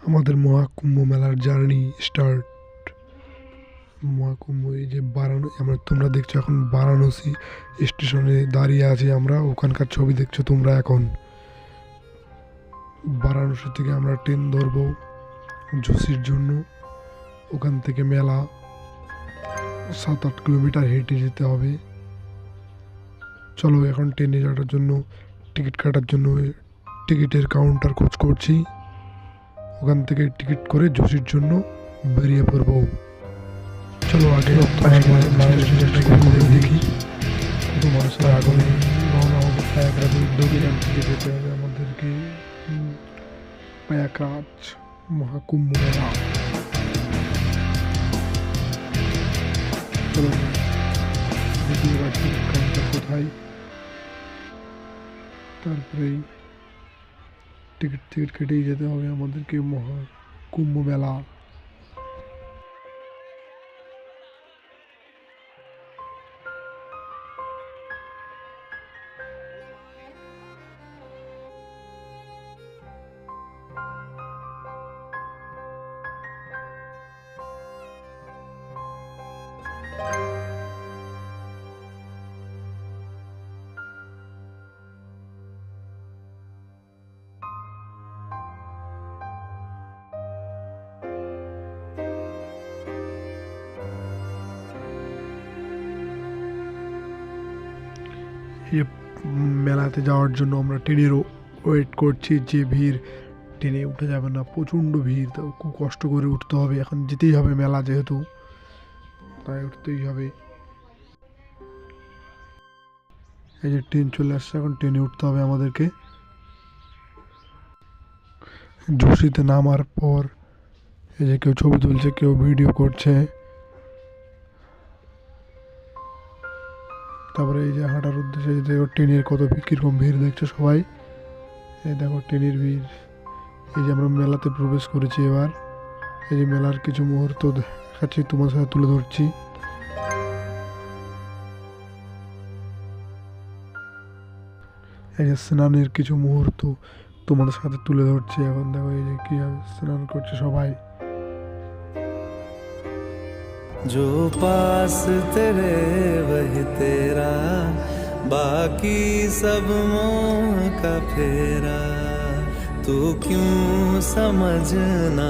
আমাদের মহাকুম্ভ মেলার journey start. Maha Kumbh এই যে তোমরা দেখছো এখন বারাণসী স্টেশনে দাঁড়িয়ে আছি আমরা, ওখানকার ছবি দেখছো তোমরা এখন। বারাণসী থেকে আমরা ট্রেন ধরবো ঝুঁসির জন্য। ওখান থেকে মেলা 7-8 কিলোমিটার হেঁটে যেতে হবে। চলো এখন ট্রেনে যাওয়ার জন্য টিকিট কাটার জন্য টিকিটের কাউন্টার খোঁজ করছি। ওখান থেকে টিকিট করে ঝুঁসির জন্য বেরিয়ে পড়বো। চলো আগে দেখি কত মানুষের আগমন। রওনা হবো প্রয়াগরাজ উদ্যোগে থেকে যেতে হবে আমাদেরকে প্রয়াগরাজ মহাকুম্ভ মেলা। চলো দেখি এবার টিকিট কাউন্টার কোথায়, তারপরেই টিকিট কেটেই যেতে হবে আমাদেরকে মহাকুম্ভ মেলা। এই মেলাতে যাওয়ার জন্য আমরা ট্রেনেরও ওয়েট করছি। যে ভিড়, ট্রেনে উঠে যাবে না, প্রচণ্ড ভিড়, তো খুব কষ্ট করে উঠতে হবে। এখন যেতেই হবে মেলা যেহেতু, তাই উঠতেই হবে। এই যে ট্রেন চলে আসছে, এখন ট্রেনে উঠতে হবে আমাদেরকে। ঝুঁসিতে নামার পর এই যে কেউ ছবি তুলছে, কেউ ভিডিও করছে। তারপরে এই যে হাঁটার উদ্দেশ্যে দেখো ট্রেনের কত কীরকম ভিড় দেখছো সবাই। এই দেখো ট্রেনের ভিড়। এই যে আমরা মেলাতে প্রবেশ করেছি এবার। এই যে মেলার কিছু মুহূর্ত দেখাচ্ছি, তোমার সাথে তুলে ধরছি। এই যে স্নানের কিছু মুহূর্ত তোমাদের সাথে তুলে ধরছি এখন। দেখো এই যে কীভাবে স্নান করছে সবাই। जो पास तेरे वही तेरा, बाकी सब मोह का फेरा, तू क्यों समझना।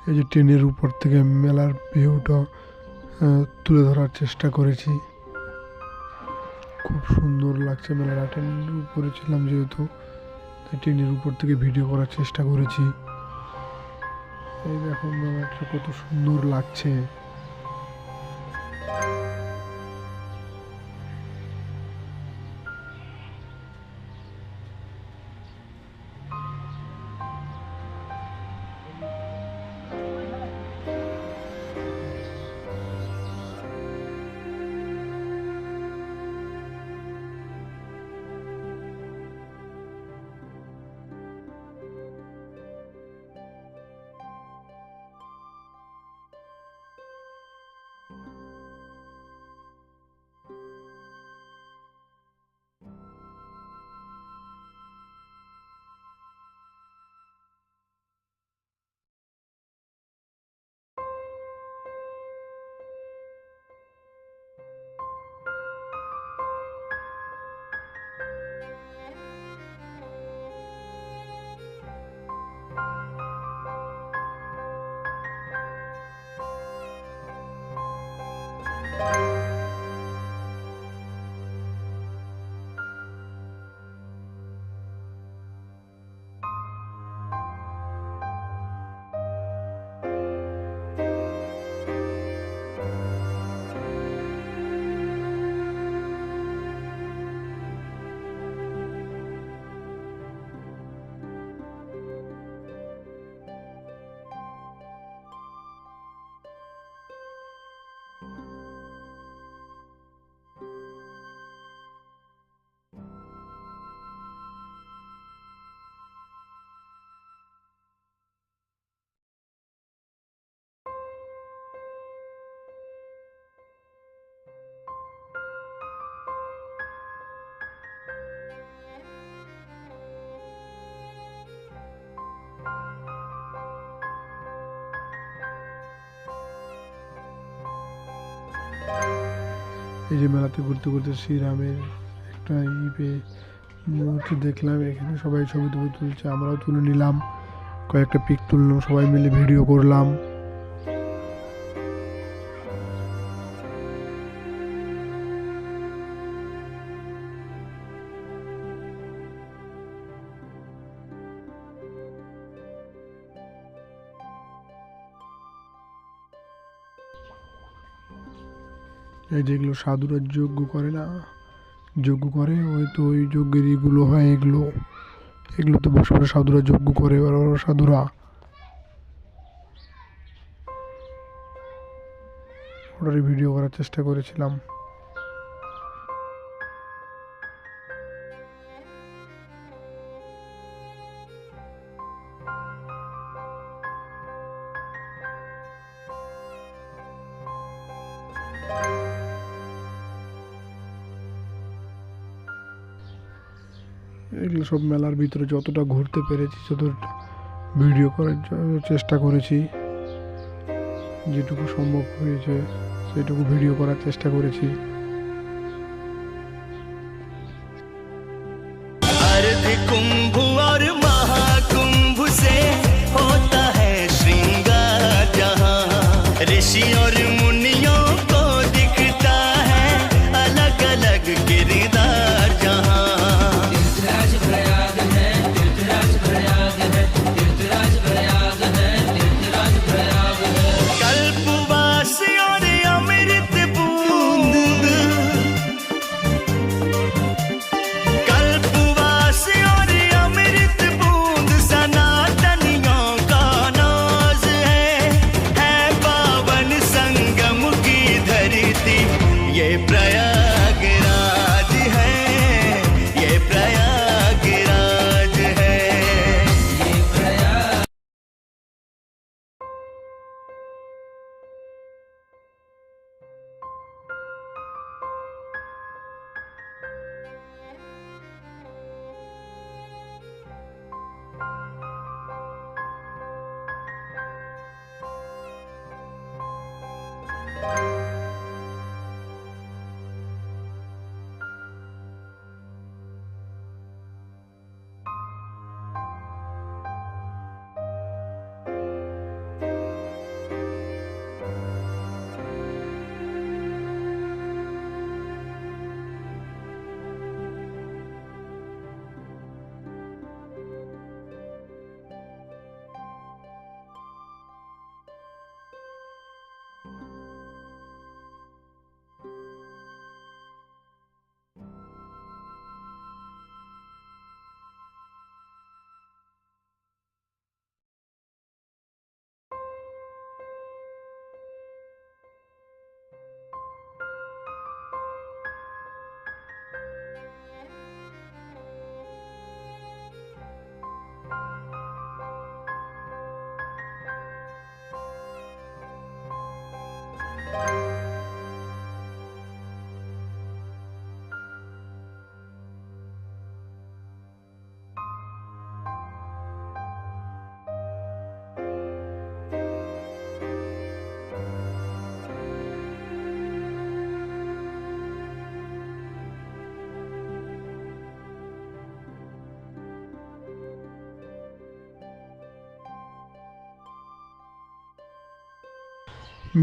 এই যে ট্রেনের উপর থেকে মেলার ভিউটা তুলে ধরার চেষ্টা করেছি। খুব সুন্দর লাগছে মেলাটা। ট্রেনের উপরে ছিলাম যেহেতু, তাই ট্রেনের উপর থেকে ভিডিও করার চেষ্টা করেছি। এই দেখো মেলাটা কত সুন্দর লাগছে। এই যে মেলাতে ঘুরতে ঘুরতে শ্রীরামের একটা মূর্তি দেখলাম, এখানে সবাই ছবি তুলছে, আমরাও তুলে নিলাম, কয়েকটা পিক তুললাম, সবাই মিলে ভিডিও করলাম। এই যেগুলো সাধুরা যজ্ঞ করে না, যজ্ঞ করে, ওই তো ওই যজ্ঞের এগুলো হয়, এগুলোতে বসে বসে সাধুরা যজ্ঞ করে, বড় বড় সাধুরা। ওটারই ভিডিও করার চেষ্টা করেছিলাম। এগুলো সব মেলার ভিতরে যতটা ঘুরতে পেরেছি, যতটা ভিডিও করার চেষ্টা করেছি, যেটুকু সম্ভব হয়েছে সেটুকু ভিডিও করার চেষ্টা করেছি। अर्ध कुंभ और महाकुंभ से होता है श्रृंगार, जहाँ ऋषि और मुनियों को दिखता है अलग अलग किरदार, जहाँ कल्पवास और अमृत बूंद, कल्पवास और अमृत बूंद सनातनियों का नाज है पावन संगम की धरती, ये प्रयागराज है, ये प्रयागराज है।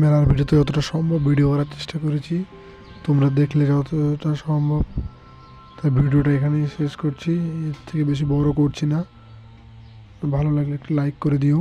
মেলার ভিডিওতে যতটা সম্ভব ভিডিও করার চেষ্টা করেছি, তোমরা দেখলে যতটা সম্ভব। তাই ভিডিওটা এখানেই শেষ করছি, এর থেকে বেশি বড় করছি না। ভালো লাগলে একটু লাইক করে দিও।